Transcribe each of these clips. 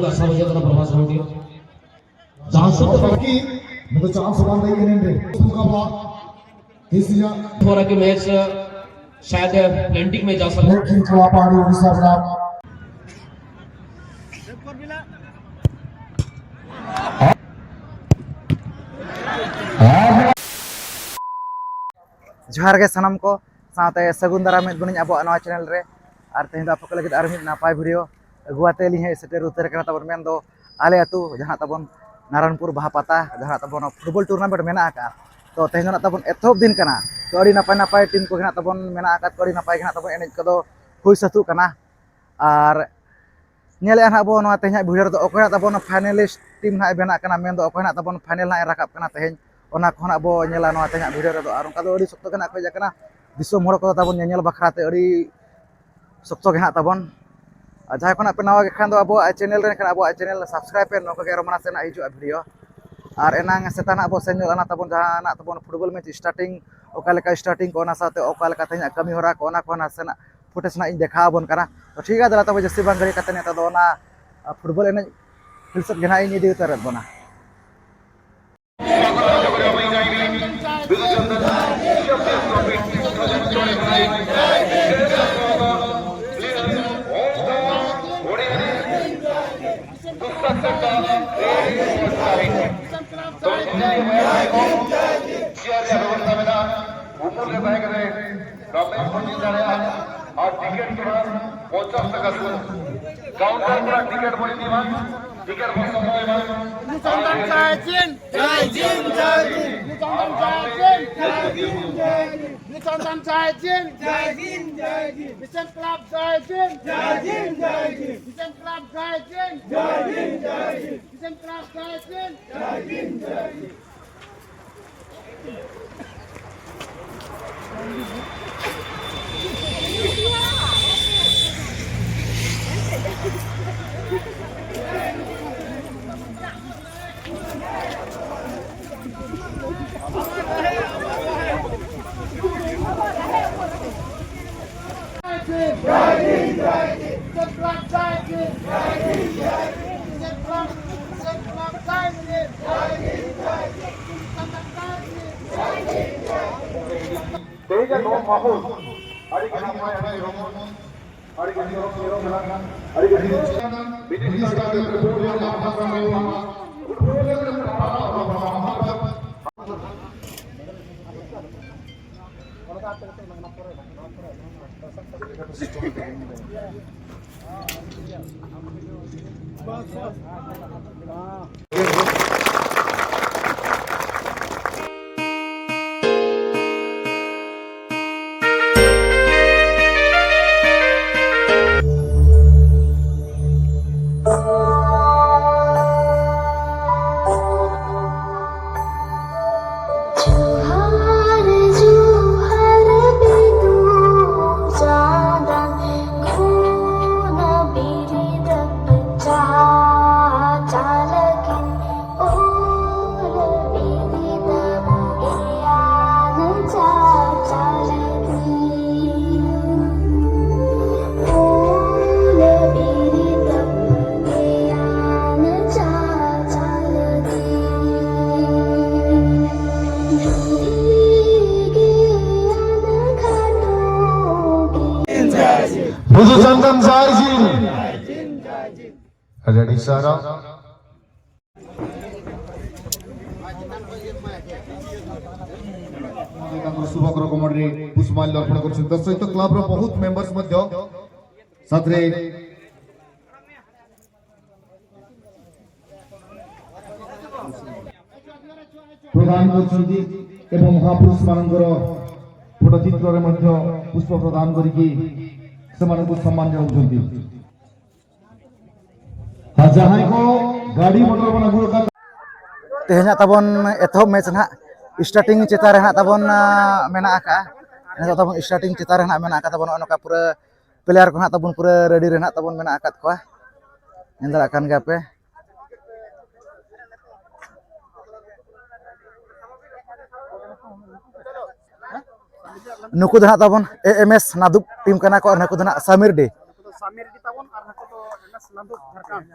आशा बजे तना प्रवास होगी जहां से की मतलब चांस बन रही है ने मुकाबला तीसरा थोड़ा के मैच शायद प्लेंटिंग में जा सकते लेकिन थोड़ा पानी उड़ीसा जनाब जोहार के सनम को साथे सगुन दारा में बनिज अब नवा चैनल रे और तेज आप लगे और मिद नापाय वीडियो अगुआते ली सेटर उतर करना तबन मेन दो आले अतु जहां तबन नारायणपुर बाहा पाता जहां तबन फुटबॉल टूर्नामेंट मेना का तो तेज तबन एथोब दिन कना तो अड़ी नापाय नापाय टीम को गना तबन मेना का अड़ी नापाय गना तबन एनेज को हुई सतु कना और नेले ना अब नवा तेज वीडियो तो अकोय तबन फाइनलिस्ट टीम ना बेना कना मेन दो अकोय तबन फाइनल ना राकाब कना तेज ओना खोना अब नेला नवा तेज वीडियो रे दो और उनका दो अड़ी सख्त कना खोज कना दिसो मोड़ को तबन नेल बखराते अड़ी सख्त गना तबन जहाँ खना पे नवा खान अब चैनल रे अब चैनल सब्सक्राइब पे नौका रमना से हिजुआ वीडियो और एनांग सेताना अब सेना तबन जहाँ तबन फुटबॉल मैच स्टार्टिंग ओका स्टार्टिंग को साथे ओका तेज कमी हरा को सेना फुटेज ना इन देखा बन कना तो ठीक है तब जस्ती बंग घड़ी कते नेता दो फुटबॉल एने फिलसत गना इन इदी उतर बना और टिकट के बाद 50 টাকা काउंटर पर टिकट बनी दीवा टिकट पर समय में निचंदन जय जिन जय जिन जय जिन निचंदन जय जिन जय जिन जय जिन मिशन क्लब जय जिन जय जिन जय जिन मिशन क्लब जय जिन जय जिन जय जिन मिशन क्लब जय जिन जय जिन जय जिन तेजा नो माहौल अड़ी गनी माय अड़ी रोमन अड़ी गनी रो मेला अड़ी गनी विदेशी का फुटबॉल में महाराष्ट्र में फुटबॉल में Buzusantam Zarzin Ready Sarah Shubhkar कमरे पुष्पमाल्य अर्पण कर सहित क्लब बहुत मेंबर्स साथरे प्रदान कर महापुरुष मानकर फोटो चित्र पुष्प प्रदान करके सम्मान जाऊँगी जहाँ को गाड़ी मोटर बना तेज तबन एथोब मैच ना स्टार्टिंग चेतार तबन मेना तब स्टार्टिंग चेतार मेना तबन पूरा प्लेयर को तबन पूरा रेडी रे तबन मेना को पे नुकु दना तबन एएमएस नादुप टीम कना को नुकु दना समीर डी तबन और नुकु तो एमएस नादुप Jharkhand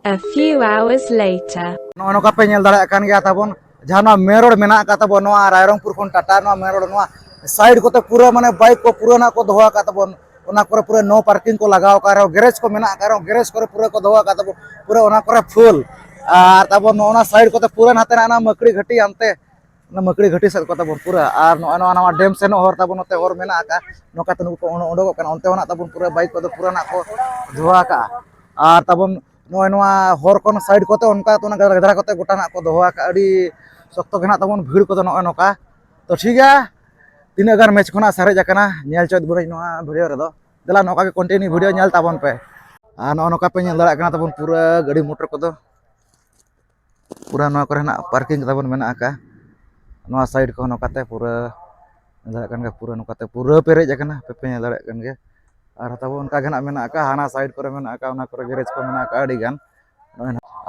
A few hours later. नोका पे नेल दाड़ा कान गया ताबन जहां मेन रोड मेना का ताबन रायरंगपुर खन टाटा मेन रोड साइड को पूरा माने बाइक को पुराना को दोहा का ताबन पूरा नो पार्किंग को लगाव का रहो गैरेज को मेना का रहो गैरेज को पूरा को दोहा का ताबन पूरा फुल और ताबन नोना साइड को पूरा नाते ना मकड़ी घटी आनते मकड़ी घटी सद को ताबन पूरा और नोना डैम सेनो हर ताबन नते हर मेना का नोका तनु को ओडो को ओनते होना ताबन पूरा बाइक को पुराना को दोहा का और ताबन नोआ हर को साइड को उनका तो गदरा को गोटा ना को दोहा का अड़ी सख्त के ना ताबन भीड़ को नोका तो ठीक है तीन गान मैच खुना सारे जाकना नेल चोद बुरे नोआ वीडियो रे दो दला नोका के कंटिन्यू वीडियो नेल ताबन पे आ नोका पे नेल दड़ा ताबन पूरा गाड़ी मोटर को पूरा नोआ करे ना पार्किंग ताबन मेना का नोआ साइड को नोकाते पूरा दड़ा कन पूरा नोकाते पूरा पेरेज जाकना पे नेल दड़ा कन गे और ताबन उनका गना मेना का हाना साइड करे मेना का उना करे गैरेज को मेना का अड़ी गान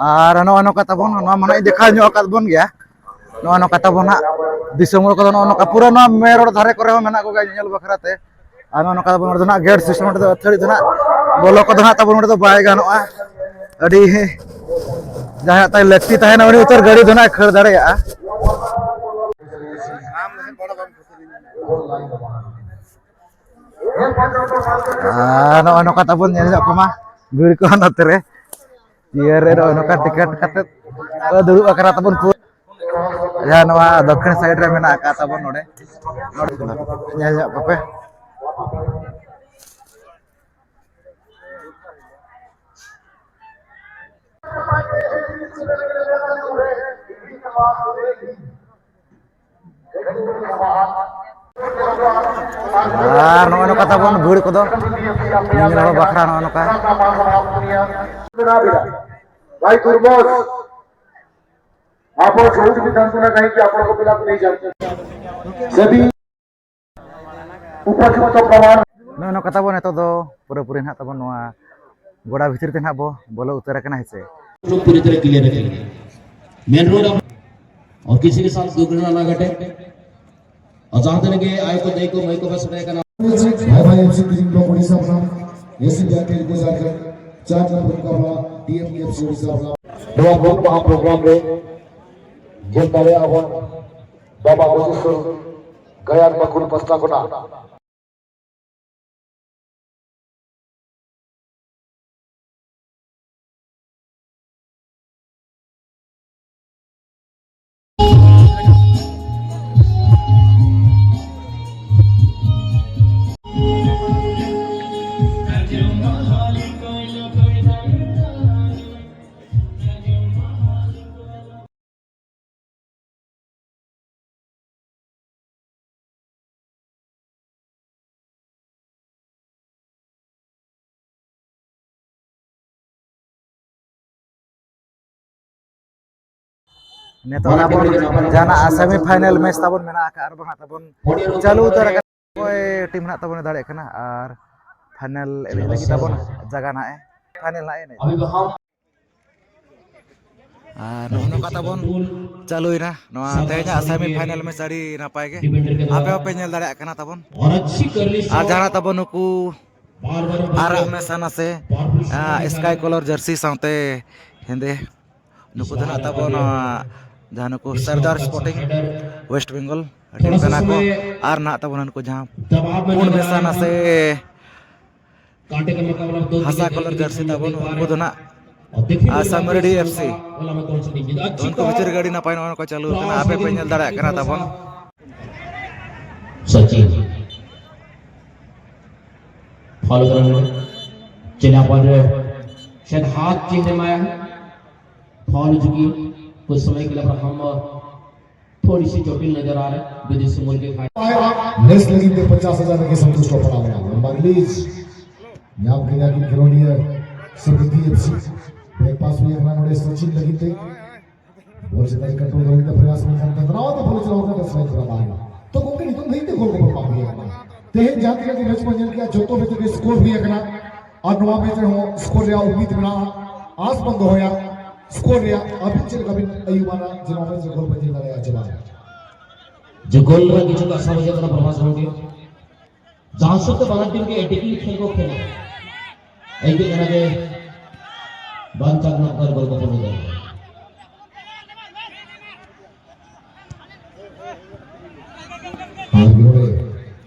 और नोआ नोका ताबन नोआ मने देखा ᱧᱚᱜ ᱟᱠᱟᱫ ᱵᱚᱱ ᱜᱮᱭᱟ नोआ नोका ताबन दिसम को नोका पूरा नोआ मेन रोड धारे करे मेना को नेल बखराते और नोआ नोका ताबन दना गेट सिस्टम दो अथड़ी दना बोलो को दना ताबन दो बाय गानोआ अड़ी जहां ताई लक्ति तहना उनी उतर गाड़ी दना खड़ दाड़ेया नोआ नोका ताबन नेल को मा भीड़ को नते रे ये रे नोका टिकट कते दुड़ुब अकरा ताबन जहां नोआ दक्षिण साइड रे मेना का ताबन नोडे नेल पे नोआ नोका ताबन भीड़ को नेल बखरा नोआ नोका भाई दुर्बोध आप झूठ भी जानते कहीं कि आप लोगों को पिला नहीं जानते सभी उपयुक्त प्रमाण नोआ नोका ताबन एतो दो पूरा पूरी ना ताबन नोआ गोड़ा भीतर ते ना बो बोलो उतर कना है से लोग पूरी तरह क्लियर रखेंगे मेन रोड और किसी के साथ दुर्घटना ना घटे और जहां तक के आय को देखो मई को बस रहेगा भाई एमसी टीम ब्लॉक ओडिशा अपना एसी जाके गुजार कर 4 नंबर का अपना टीएम के एफसी ओडिशा अपना दो बहुत महा प्रोग्राम रे जे तारे अब बाबा ओसिसुर गया बकुल पस्ता कोना नेतो ताबन जाना सेमीफाइनल मैच ताबन मेना का और बना ताबन चालू उतर कोई टीम ना ताबन दाड़े कना और फाइनल एने लगी ताबन जगह ना है फाइनल ना है और नोका ताबन चालू इना नोआ तेजा सेमीफाइनल में साड़ी ना पाएगे आपे पे नेल दाड़े कना ताबन और अच्छी कर ली और जाना ताबन नुकु आरा में सना से स्काई कलर जर्सी साथे हेंदे नुकु दना ताबन जहां को सरदार स्पोर्टिंग वेस्ट बंगाल टीम कना को और ना ताबन को जहां पूर्ण मेसाना से कांटे का मुकाबला दो हसा कलर जर्सी ताबन उनको दना आसामरेडी एफसी वाला में कौन सा नहीं अच्छी उनको बिचार गाड़ी ना पाइन को चालू कना आपे पे नेल दाड़ा कना ताबन सचिन फॉलो करेंगे चला पर शायद हाथ चिन्ह में आया फॉलो चुकी कुछ समय के लिए हम थोड़ी सी जटिल नजर आ रहे विदेशी मुल्क के नेक्स्ट लगी पे 50,000 के संतुष्ट हो पड़ा हुआ बांग्लादेश यहाँ के जाके खिलौनी सुकृति एफसी बैक पास में अपना नोड़े सचिन लगी थे और से तरीका कंट्रोल करने का प्रयास में करता था तो फॉलो चलाओ का समय पूरा बाहर तो कोई नहीं तुम नहीं देखो को पाप हुआ ते जाति के मैच में किया जोतो में के स्कोर भी एकना और नवा मैच हो स्कोर या उम्मीद बना आस बंद होया स्कोर या अभी चल कभी अयुबाना जिन्होंने से गोल बजे लगा जवाब जो गोल रहा किसी का सब जगह प्रवास हो गया जहां सब तो बाहर टीम के अटैकिंग खेल को खेला एक दिन के बांध चाकना कर गोल को पकड़ गया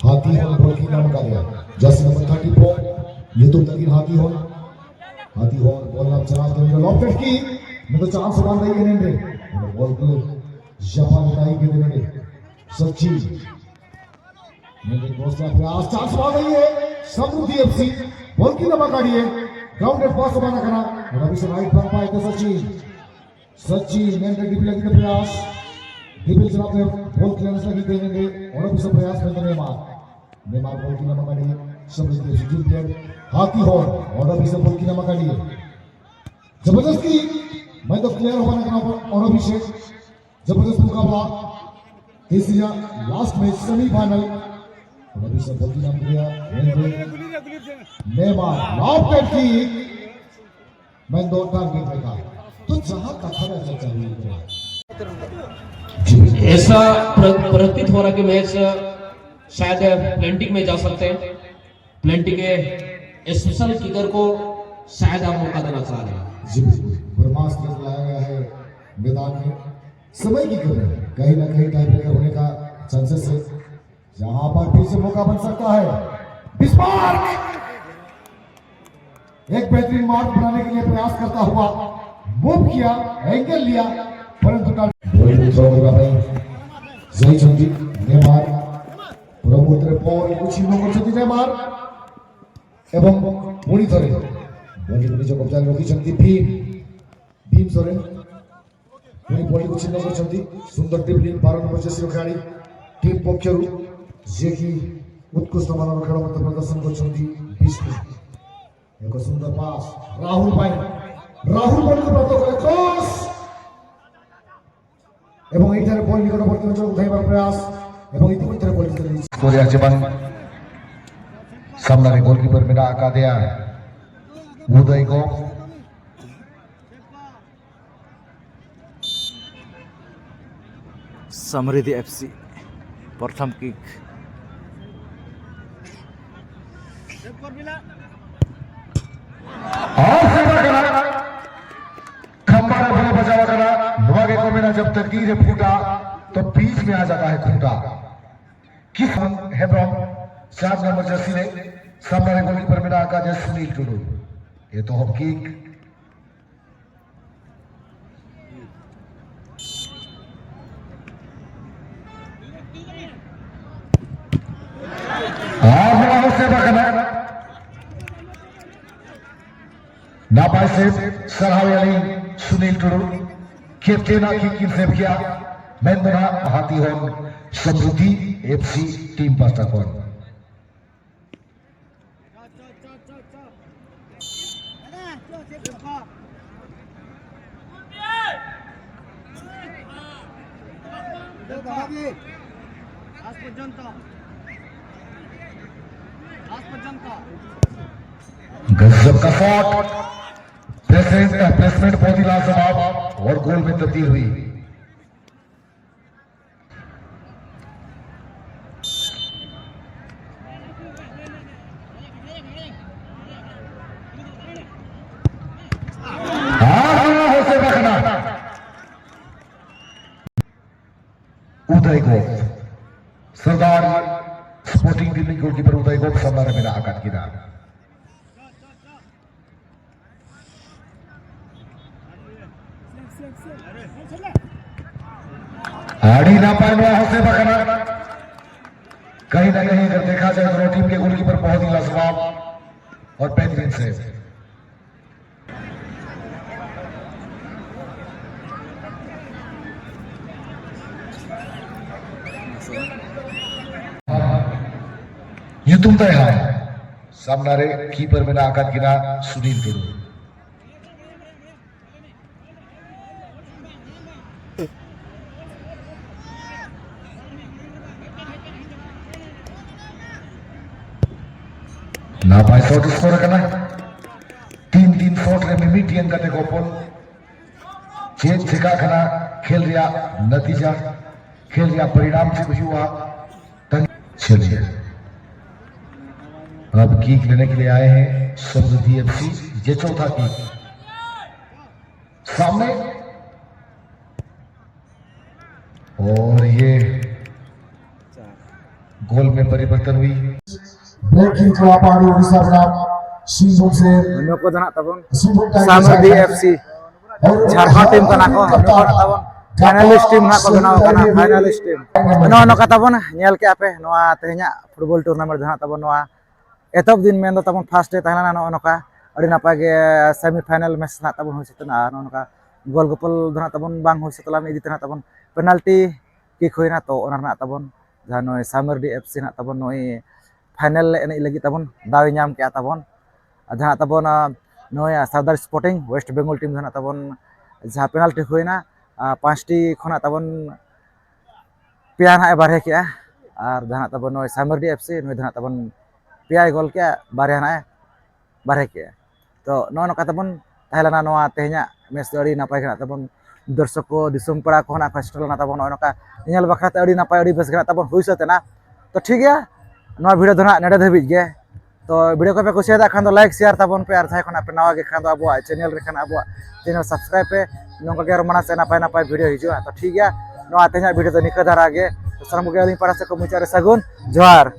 हाथी होल बॉल की नाम का दिया जस्ट नंबर 34 ये तो तकरीर हाथी होल बॉल नाम चला देंगे लॉफ्टेड की मैं तो चांस बन रही है ने बॉल को जफा लगाई के देने सच्ची मेरे दोस्त का प्रयास चांस बन रही है समृद्धि एफसी बॉल की नाम काढ़ी है ग्राउंडेड पास बना करा और अभी से राइट पर पाए तो सच्ची मैन रेडी लगी का प्रयास डिफेंस जनाब ने बॉल क्लियरेंस लगी देंगे और अभी से प्रयास में नेमार बॉल की नाम काढ़ी है समृद्धि एफसी टीम प्लेयर हाथी होल और अभी से बॉल की नाम काढ़ी है जबरदस्ती मैं तो क्लियर होने का और अभी से जबरदस्त मुकाबला तीसरा लास्ट मैच सेमीफाइनल और अभी से बॉल की नाम किया नेमार लॉफ्टेड की मैं दो टारगेट देखा तो जहां का खड़ा चल रही है ऐसा प्रतीत हो रहा कि मैच शायद प्लेंटिंग में जा सकते हैं प्लेंटिंग के स्पेशल किकर को शायद आप मौका देना चाह रहे हैं जी ब्रह्मास्त्र लाया गया है मैदान में समय की कमी है कहीं ना कहीं टाई ब्रेकर होने का चांसेस है जहां पर फिर से मौका बन सकता है बिस्मार्क एक बेहतरीन मार्क बनाने के लिए प्रयास करता हुआ मूव किया एंगल लिया परंतु नेमार पुरमुद्रे बॉल उछिन्न करछन्ति नेमार एवं पुणी थरे बॉल निज कब्जा रखिछन्ति भीम सोरेन पुणी बॉल उछिन्न करछन्ति सुंदर ड्रिबलिंग 12 नंबर जर्सी खेलाड़ी टीम पक्षरु जे कि उत्कृष्ट मानव खेल मध्य प्रदर्शन करछन्ति विष्णु एक सुंदर पास राहुल बॉल को प्राप्त करे क्रॉस एवं एठारे बॉल निकटवर्ती अंचल उठाइबार प्रयास एवं इतिमধ্যে बॉल चली করে আছে বাং সামনে গোলকিপার মেরা আকা দেয়া উদয় গো समृद्धि एफसी प्रथम किक खंबा बड़े बजावा करा नुआगे को मेरा जब तकदीर फूटा तो बीच में आ जाता है खूंटा किस हेब्रॉन 7 नंबर जर्सी ने सामने गोलकीपर मेरा आका जय सुनील टुडू ये तो हम किक नापाई से सरहावी अली सुनील टुडू कैप्टेना की किल किया मेंदना हाथी होल समृद्धि एफसी टीम पास्ता कौन गजब का शॉट प्लेसमेंट बहुत ही लाजवाब और गोल में तब्दील हुई उदय गोप सरदार स्पोर्टिंग दिल्ली गोलकीपर उदय गोप सामने मेरा आकाट की नाम आड़ी ना पाए होसे बखना कहीं ना कहीं अगर देखा जाए दोनों टीम के गोलकीपर बहुत ही लाजवाब और बेहतरीन से युतुम तय है सामने कीपर में आकात गिना सुनील टुडू ना पाए शॉट स्कोर करना 3-3 शॉट रे मिमिटियन का देखो पोल चेंज सिखा खना खेल रिया नतीजा खेल या परिणाम से कुछ हुआ। चलिए अब किक लेने के लिए आए हैं समृद्धि एफसी। ये चौथा किक सामने और ये गोल में परिवर्तन हुई। ब्रेकिंग को आपारी उड़ीसा बनाम सिंहभूम से नुको दना तबन सिंहभूम टाइगर सामर्थी एफसी झारखंड टीम कना को नुको तबन फाइनलिस्ट टीम ना को बनाव कना फाइनलिस्ट टीम नो नो तबन नेल के आपे नोआ तेहना फुटबॉल टूर्नामेंट जहां तबन नोआ एतब दिन मेन दो तबन फर्स्ट डे तहना नो नोका अड़ी नापा गे सेमीफाइनल मैच ना तबन हो सितना नो नोका गोल गोपल दना तबन बांग हो सितला में इदी तना तबन पेनाल्टी किक होइना तो ओना ना तबन जहां नो सामर्थी एफसी ना तबन नो फाइनल एने लगी तबन दाव नाम के तबन जहाँ तबन नया सरदार स्पोर्टिंग वेस्ट बेंगल टीम जहाँ तबन जहाँ पेनाल्टी होना 5टी खना तबन पेया ना बारहे के और जहाँ तबन नय सामर्थी एफसी नय जहाँ तबन पेया गोल के बारहे ना बारहे के तो नौका तबन तहलना नोआ तेहना मैच अड़ी नापाय गना तबन दर्शक को दिसम पड़ा को ना फेस्टल ना तबन नौका नेल बखराते अड़ी नापाय अड़ी बेस गना तबन हुई सतेना तो ठीक है नोआ वीडियो दना नेडे धबिज गे तो वीडियो को पे कुसिया खान लाइक शेयर तबन पे और जहाँ पे नवा खान अब चैनल रे खान अब चैनल सब्सक्राइब पे नौका के माना से नापाय नापाय वीडियो हिजुआ तो ठीक है नोआ तेहना वीडियो तो निका धारा गे तो सारा मुगे पारा से को मुचारे सगुन जोहार।